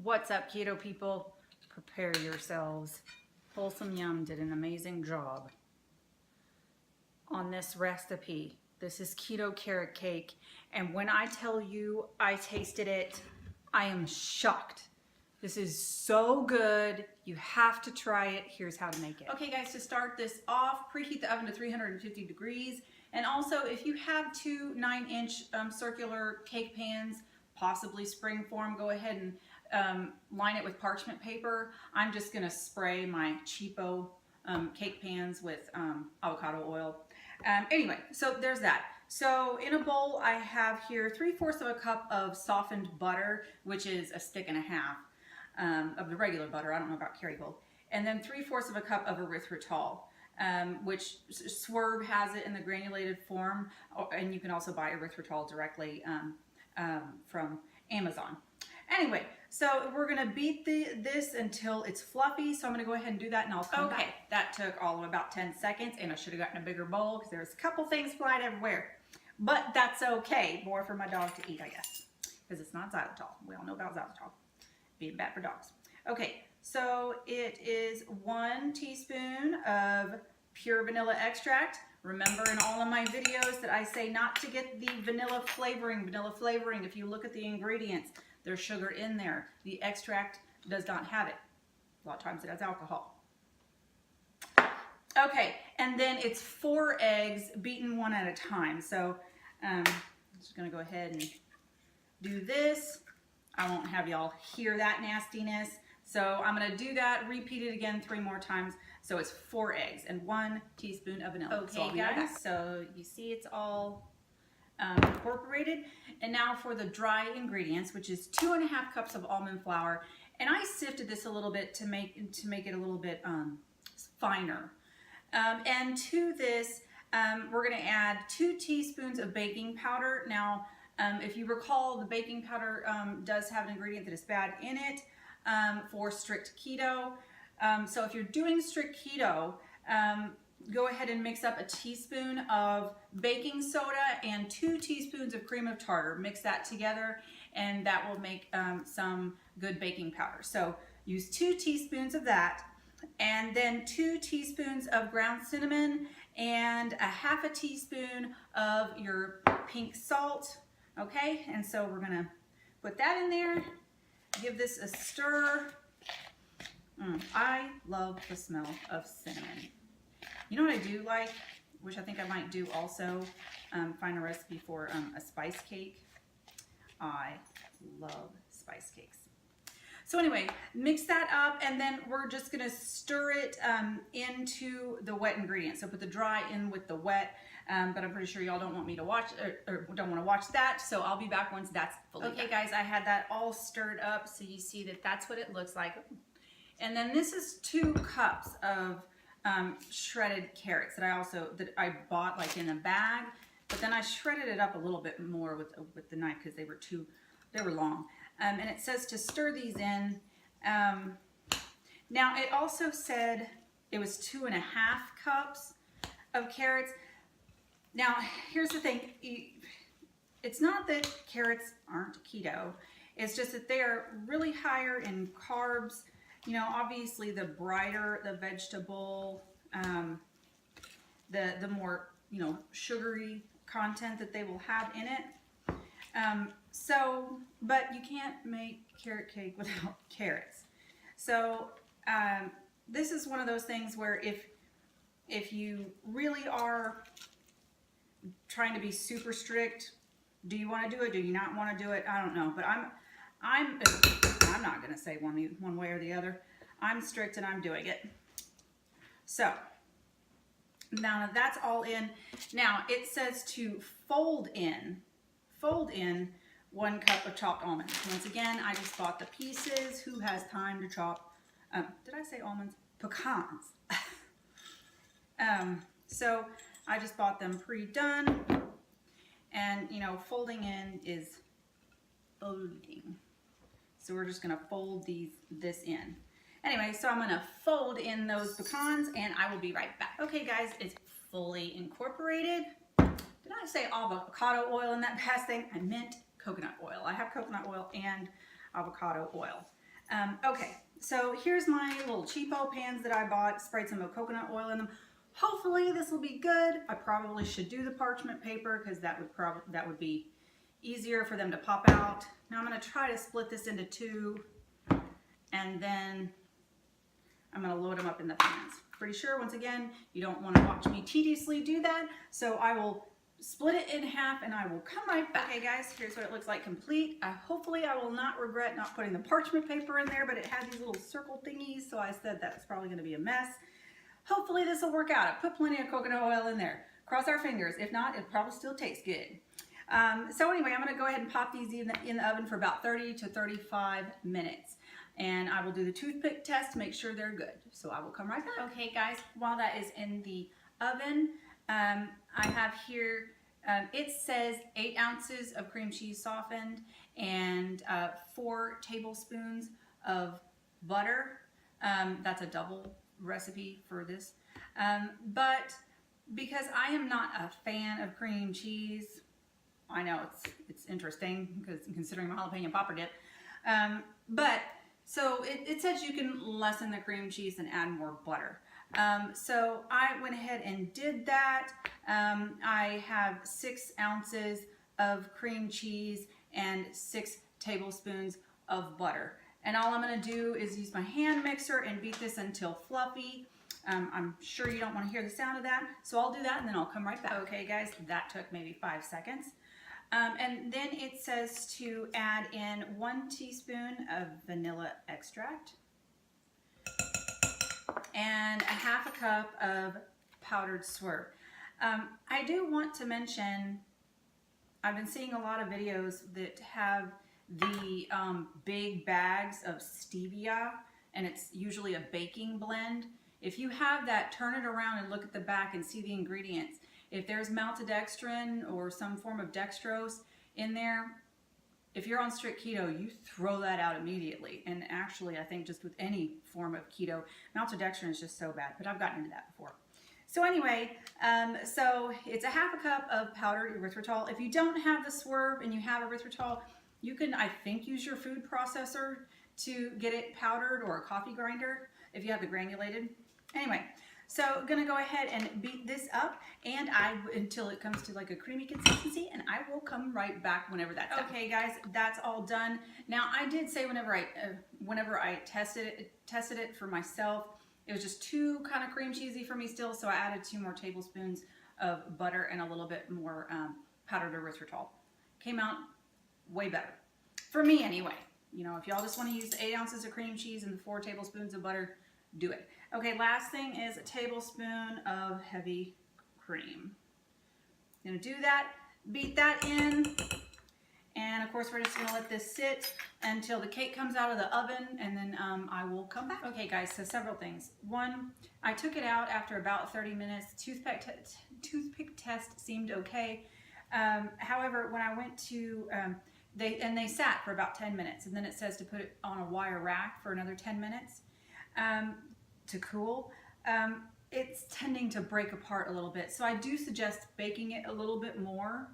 What's up, keto people? Prepare yourselves. Wholesome Yum did an amazing job on this recipe. This is keto carrot cake, and when I tell you I tasted it, I am shocked. This is so good. You have to try it. Here's how to make it. Okay guys, to start this off, preheat the oven to 350 degrees. And also, if you have two 9-inch circular cake pans, possibly spring form, go ahead and line it with parchment paper. I'm just gonna spray my cheapo cake pans with avocado oil. Anyway, so there's that. So in a bowl, I have here 3/4 of a cup of softened butter, which is a stick and a half of the regular butter. I don't know about Kerrygold. And then 3/4 of a cup of erythritol, which Swerve has it in the granulated form, and you can also buy erythritol directly from Amazon. Anyway, so we're gonna beat this until it's fluffy. So I'm gonna go ahead and do that, and I'll come back. That took all of about 10 seconds, and I should have gotten a bigger bowl because there's a couple things flying everywhere. But that's okay. More for my dog to eat, I guess, because it's not xylitol. We all know about xylitol being bad for dogs. Okay, so it is 1 teaspoon of pure vanilla extract. Remember in all of my videos that I say not to get the vanilla flavoring. Vanilla flavoring, if you look at the ingredients, there's sugar in there. The extract does not have it. A lot of times it has alcohol. Okay, and then it's 4 eggs beaten one at a time. So I'm just gonna go ahead and do this. I won't have y'all hear that nastiness. So I'm gonna do that, repeat it again 3 more times. So it's 4 eggs and 1 teaspoon of vanilla. Okay guys, so you see it's all incorporated. And now for the dry ingredients, which is 2½ cups of almond flour. And I sifted this a little bit to make it a little bit finer. And to this, we're gonna add 2 teaspoons of baking powder. Now, if you recall, the baking powder does have an ingredient that is bad in it for strict keto. So if you're doing strict keto, go ahead and mix up a teaspoon of baking soda and 2 teaspoons of cream of tartar. Mix that together, and that will make some good baking powder. So use 2 teaspoons of that, and then 2 teaspoons of ground cinnamon and a 1/2 teaspoon of your pink salt. Okay, and so we're gonna put that in there, give this a stir. I love the smell of cinnamon. You know what I do like, which I think I might do also, find a recipe for a spice cake. I love spice cakes. So anyway, mix that up, and then we're just gonna stir it into the wet ingredients. So put the dry in with the wet, but I'm pretty sure y'all don't want me to watch, or don't want to watch that. So I'll be back once that's fully done. Okay guys, I had that all stirred up, so you see that that's what it looks like. And then this is 2 cups of shredded carrots that I bought like in a bag, but then I shredded it up a little bit more with the knife because they were long. And it says to stir these in. Now it also said it was 2½ cups of carrots. Now here's the thing, it's not that carrots aren't keto, it's just that they are really higher in carbs. You know, obviously the brighter the vegetable, the more, you know, sugary content that they will have in it. But you can't make carrot cake without carrots. So this is one of those things where if you really are trying to be super strict, do you want to do it? Do you not want to do it? I don't know, but I'm not going to say one way or the other. I'm strict and I'm doing it. So now that's all in. Now it says to fold in 1 cup of chopped almonds. Once again, I just bought the pieces. Who has time to chop? Did I say almonds? Pecans. So I just bought them pre-done, and you know, folding in is folding. So we're just gonna fold this in. Anyway, so I'm gonna fold in those pecans, and I will be right back. Okay guys, it's fully incorporated. Did I say avocado oil in that past thing? I meant coconut oil. I have coconut oil and avocado oil. Okay, so here's my little cheapo pans that I bought. Sprayed some coconut oil in them. Hopefully this will be good. I probably should do the parchment paper because that would be easier for them to pop out. Now I'm going to try to split this into two, and then I'm going to load them up in the pans. Pretty sure, once again, you don't want to watch me tediously do that, so I will split it in half and I will come right back. Okay guys, here's what it looks like complete. Hopefully I will not regret not putting the parchment paper in there, but it had these little circle thingies, so I said that's probably going to be a mess. Hopefully this will work out. I put plenty of coconut oil in there. Cross our fingers. If not, it probably still tastes good. So anyway, I'm going to go ahead and pop these in the oven for about 30 to 35 minutes. And I will do the toothpick test to make sure they're good. So I will come right back. Okay guys, while that is in the oven, I have here, it says 8 ounces of cream cheese softened and 4 tablespoons of butter. That's a double recipe for this. But because I am not a fan of cream cheese, I know it's interesting because considering my jalapeno popper dip, but so it says you can lessen the cream cheese and add more butter. So I went ahead and did that. I have 6 ounces of cream cheese and 6 tablespoons of butter. And all I'm going to do is use my hand mixer and beat this until fluffy. I'm sure you don't want to hear the sound of that, so I'll do that and then I'll come right back. Okay guys, that took maybe 5 seconds. And then it says to add in 1 teaspoon of vanilla extract and a half a cup of powdered Swerve. I do want to mention, I've been seeing a lot of videos that have the big bags of stevia, and it's usually a baking blend. If you have that, turn it around and look at the back and see the ingredients. If there's maltodextrin or some form of dextrose in there, if you're on strict keto, you throw that out immediately. And actually, I think just with any form of keto, maltodextrin is just so bad, but I've gotten into that before. So anyway, so it's a half a cup of powdered erythritol. If you don't have the Swerve and you have erythritol, you can, I think, use your food processor to get it powdered, or a coffee grinder if you have the granulated. Anyway, so I'm gonna go ahead and beat this up and until it comes to like a creamy consistency, and I will come right back whenever that's done. Okay guys, that's all done. Now I did say whenever I tested it for myself, it was just too kind of cream cheesy for me still, so I added 2 more tablespoons of butter and a little bit more powdered erythritol. Came out way better. For me anyway. You know, if y'all just want to use 8 ounces of cream cheese and 4 tablespoons of butter, do it. Okay, last thing is a tablespoon of heavy cream. I'm gonna do that, beat that in, and of course we're just gonna let this sit until the cake comes out of the oven, and then I will come back. Okay guys, so several things. One, I took it out after about 30 minutes. Toothpick test seemed okay. However, when I went to, they sat for about 10 minutes, and then it says to put it on a wire rack for another 10 minutes to cool. It's tending to break apart a little bit, so I do suggest baking it a little bit more.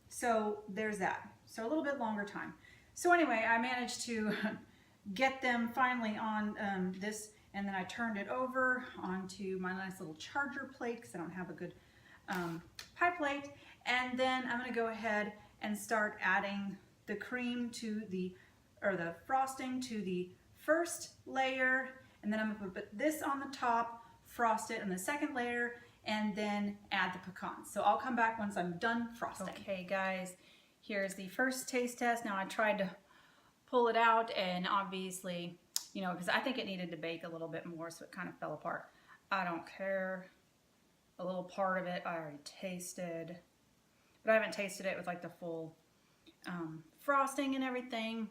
So there's that. So a little bit longer time. So anyway, I managed to get them finally on this, and then I turned it over onto my nice little charger plate because I don't have a good pie plate. And then I'm going to go ahead and start adding the cream to the frosting to the first layer, and then I'm going to put this on the top, frost it on the second layer, and then add the pecans. So I'll come back once I'm done frosting. Okay guys, here's the first taste test. Now I tried to pull it out, and obviously, you know, because I think it needed to bake a little bit more, so it kind of fell apart. I don't care. A little part of it I already tasted, but I haven't tasted it with like the full frosting and everything.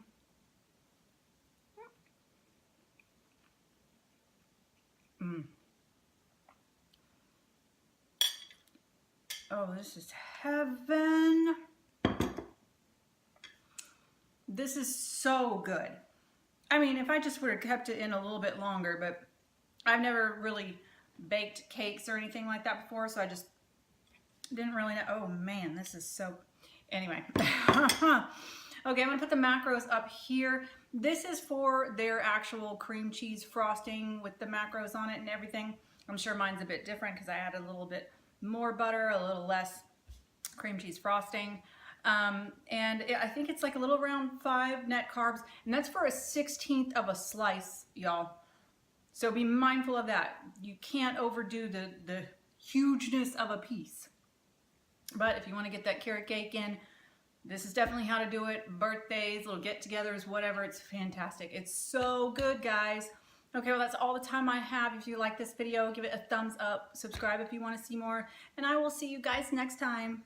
Oh, this is heaven. This is so good. I mean, if I just would have kept it in a little bit longer, but I've never really baked cakes or anything like that before, so I just didn't really know. Oh man, this is so, anyway. Okay, I'm gonna put the macros up here. This is for their actual cream cheese frosting with the macros on it and everything. I'm sure mine's a bit different because I added a little bit more butter, a little less cream cheese frosting. I think it's like a little around 5 net carbs, and that's for a 1/16 of a slice, y'all. So be mindful of that. You can't overdo the hugeness of a piece. But if you want to get that carrot cake in, this is definitely how to do it. Birthdays, little get-togethers, whatever. It's fantastic. It's so good, guys. Okay, well, that's all the time I have. If you like this video, give it a thumbs up. Subscribe if you want to see more. And I will see you guys next time.